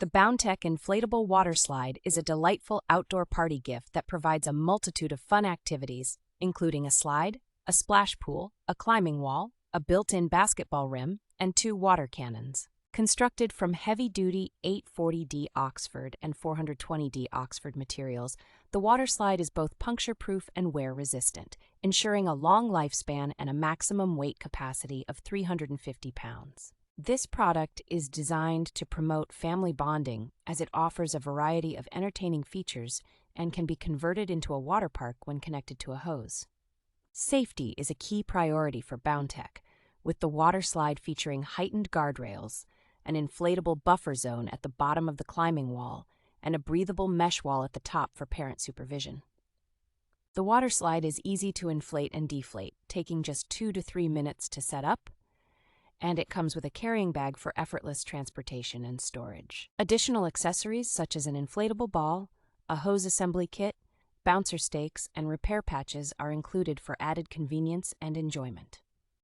The BOUNTECH Inflatable Water Slide is a delightful outdoor party gift that provides a multitude of fun activities, including a slide, a splash pool, a climbing wall, a built-in basketball rim, and 2 water cannons. Constructed from heavy-duty 840D Oxford and 420D Oxford materials, the water slide is both puncture-proof and wear-resistant, ensuring a long lifespan and a maximum weight capacity of 350 pounds. This product is designed to promote family bonding as it offers a variety of entertaining features and can be converted into a water park when connected to a hose. Safety is a key priority for BOUNTECH, with the water slide featuring heightened guardrails, an inflatable buffer zone at the bottom of the climbing wall, and a breathable mesh wall at the top for parent supervision. The water slide is easy to inflate and deflate, taking just 2 to 3 minutes to set up, and it comes with a carrying bag for effortless transportation and storage. Additional accessories such as an inflatable ball, a hose assembly kit, bouncer stakes, and repair patches are included for added convenience and enjoyment.